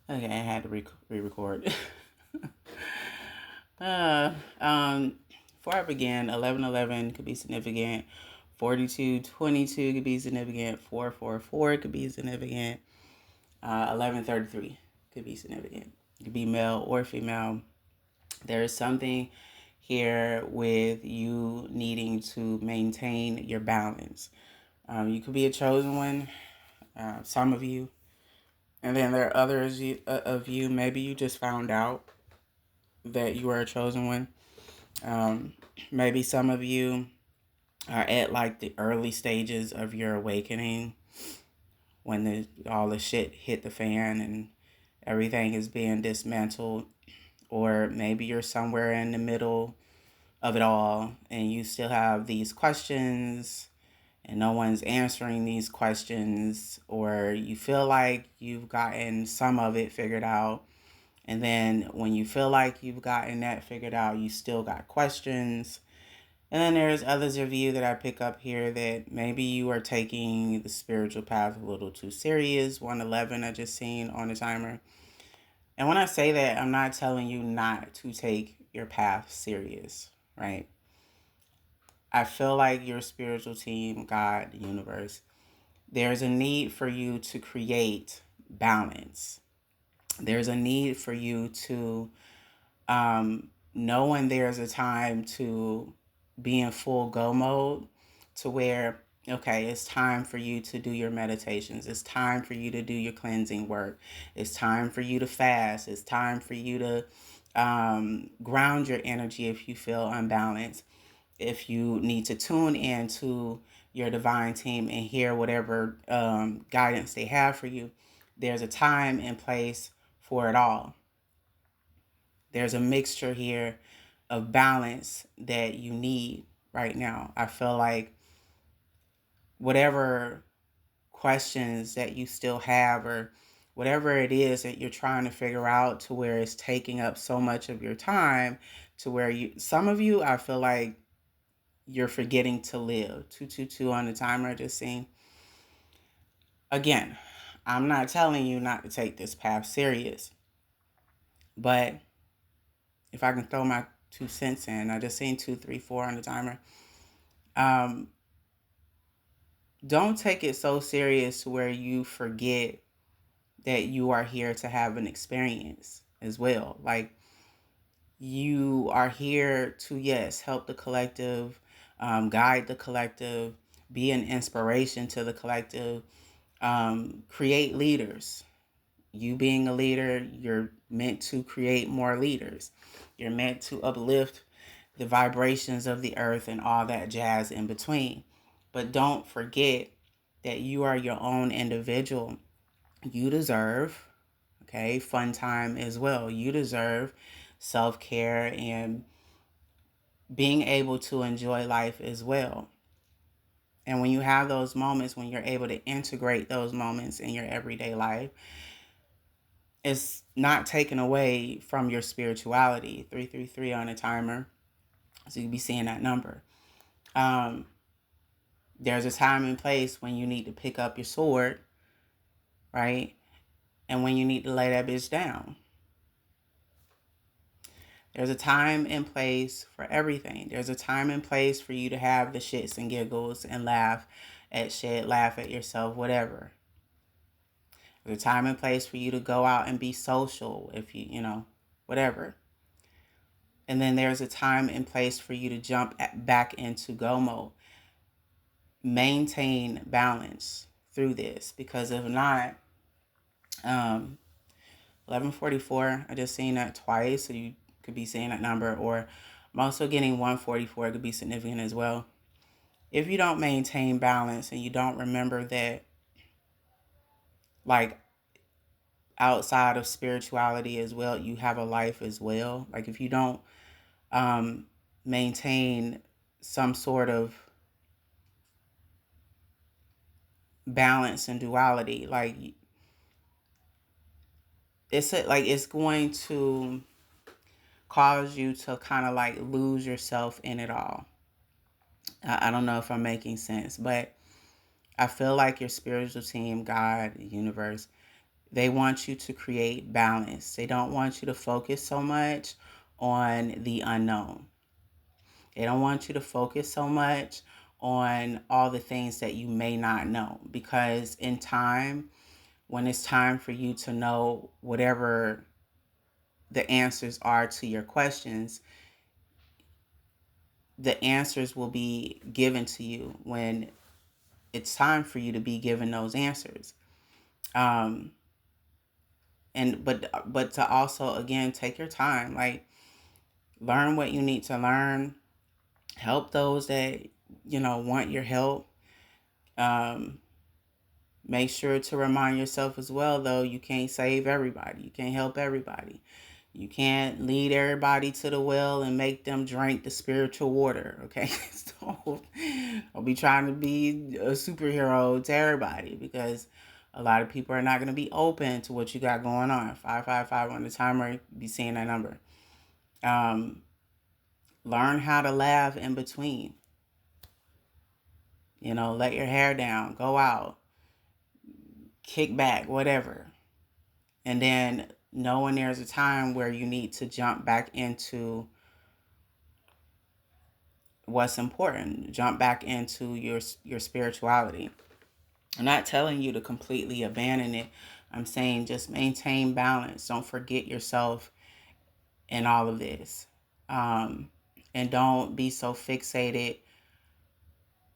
Okay, I had to re-record. uh, um, Before I begin, 1111 could be significant. 4222 could be significant. 444 could be significant. 1133 could be significant. It could be male or female. There is something here with you needing to maintain your balance. You could be a chosen one, some of you. And then there are others of you, maybe you just found out that you are a chosen one. Um, Maybe some of you are at like the early stages of your awakening when all the shit hit the fan and everything is being dismantled. Or maybe you're somewhere in the middle of it all and you still have these questions and no one's answering these questions, or you feel like you've gotten some of it figured out. And then when you feel like you've gotten that figured out, you still got questions. And then there's others of you that I pick up here that maybe you are taking the spiritual path a little too serious. 111 I just seen on the timer. And when I say that, I'm not telling you not to take your path serious, right? I feel like your spiritual team, God, the universe, there's a need for you to create balance. There's a need for you to know when there's a time to be in full go mode, to where, okay, it's time for you to do your meditations. It's time for you to do your cleansing work. It's time for you to fast. It's time for you to ground your energy if you feel unbalanced. If you need to tune into your divine team and hear whatever guidance they have for you, there's a time and place for it all. There's a mixture here of balance that you need right now. I feel like whatever questions that you still have, or whatever it is that you're trying to figure out, to where it's taking up so much of your time, to where some of you, I feel like you're forgetting to live. 222 on the timer, just seeing. Again, I'm not telling you not to take this path serious, but if I can throw my 2 cents in, I just seen 234 on the timer. Um, don't take it so serious to where you forget that you are here to have an experience as well. Like, you are here to, yes, help the collective, guide the collective, be an inspiration to the collective, create leaders. You being a leader, you're meant to create more leaders. You're meant to uplift the vibrations of the earth and all that jazz in between. But don't forget that you are your own individual. You deserve, okay, fun time as well. You deserve self-care and being able to enjoy life as well. And when you have those moments, when you're able to integrate those moments in your everyday life, it's not taken away from your spirituality. 333 on a timer, so you'll be seeing that number. Um, there's a time and place when you need to pick up your sword, right? And when you need to lay that bitch down. There's a time and place for everything. There's a time and place for you to have the shits and giggles and laugh at shit, laugh at yourself, whatever. There's a time and place for you to go out and be social if you whatever. And then there's a time and place for you to jump back into go mode. Maintain balance through this, because if not, 1144, I just seen that twice, so you could be seeing that number. Or I'm also getting 144, it could be significant as well. If you don't maintain balance and you don't remember that, like, outside of spirituality as well, you have a life as well. Like, if you don't maintain some sort of balance and duality, like, it's going to cause you to kind of like lose yourself in it all. I don't know if I'm making sense, but I feel like your spiritual team, God, the universe, They want you to create balance. They don't want you to focus so much on the unknown. They don't want you to focus so much on all the things that you may not know, because in time, when it's time for you to know whatever the answers are to your questions, the answers will be given to you when it's time for you to be given those answers. Um, and but to also, again, take your time, like learn what you need to learn, help those that want your help. Um, Make sure to remind yourself as well, though, you can't save everybody. You can't help everybody. You can't lead everybody to the well and make them drink the spiritual water, okay? So don't be trying to be a superhero to everybody, because a lot of people are not going to be open to what you got going on. 555 on the timer, be seeing that number. Learn how to laugh in between. Let your hair down, go out, kick back, whatever. And then know when there's a time where you need to jump back into what's important, jump back into your spirituality. I'm not telling you to completely abandon it. I'm saying just maintain balance. Don't forget yourself in all of this. And don't be so fixated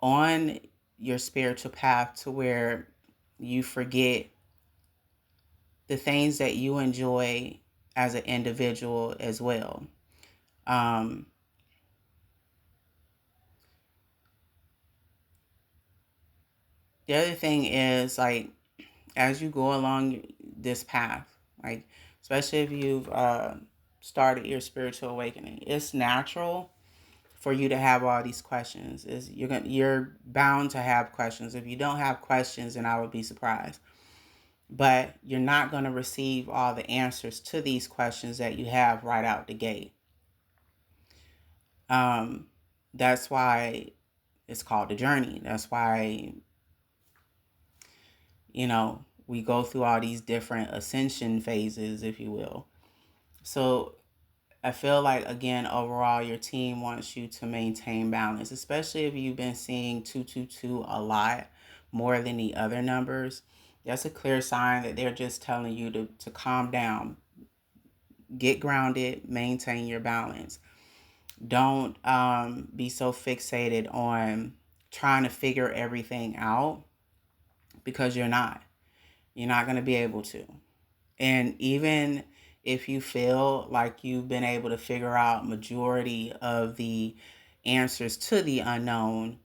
on your spiritual path to where you forget the things that you enjoy as an individual as well. Um, the other thing is, like, as you go along this path, like, especially if you've started your spiritual awakening, it's natural for you to have all these questions. You're bound to have questions. If you don't have questions, then I would be surprised. But you're not going to receive all the answers to these questions that you have right out the gate. That's why it's called a journey. That's why, we go through all these different ascension phases, if you will. So I feel like, again, overall, your team wants you to maintain balance, especially if you've been seeing 222 a lot more than the other numbers. That's a clear sign that they're just telling you to calm down, get grounded, maintain your balance. Don't be so fixated on trying to figure everything out, because you're not. You're not going to be able to. And even if you feel like you've been able to figure out majority of the answers to the unknown,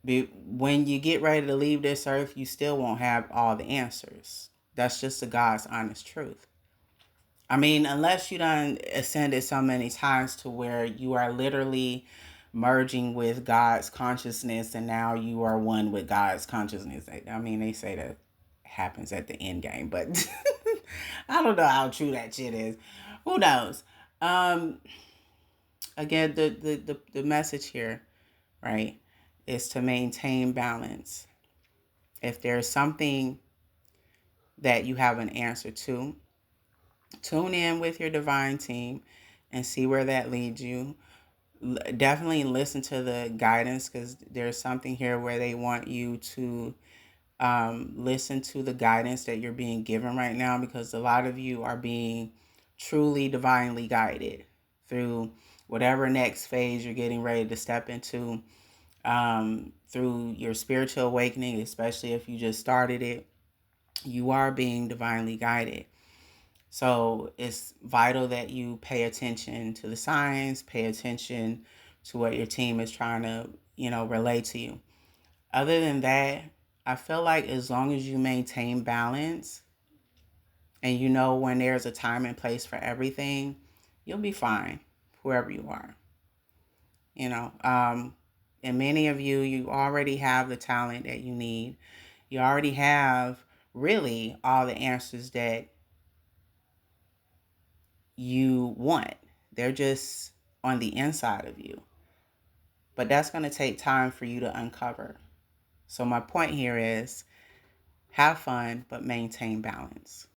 when you get ready to leave this earth, you still won't have all the answers. That's just the God's honest truth. I mean, unless you done ascended so many times to where you are literally merging with God's consciousness, and now you are one with God's consciousness. I mean, they say that happens at the end game, but I don't know how true that shit is. Who knows? Um, Again, the message here, right, is to maintain balance. If there's something that you have an answer to, tune in with your divine team and see where that leads you. Definitely listen to the guidance, because there's something here where they want you to listen to the guidance that you're being given right now, because a lot of you are being truly divinely guided through whatever next phase you're getting ready to step into, through your spiritual awakening, especially if you just started it. You are being divinely guided. So it's vital that you pay attention to the signs, pay attention to what your team is trying to, relay to you. Other than that, I feel like as long as you maintain balance and you know when there's a time and place for everything, you'll be fine, whoever you are. And many of you already have the talent that you need. You already have really all the answers that you want. They're just on the inside of you. But that's going to take time for you to uncover. So my point here is, have fun, but maintain balance.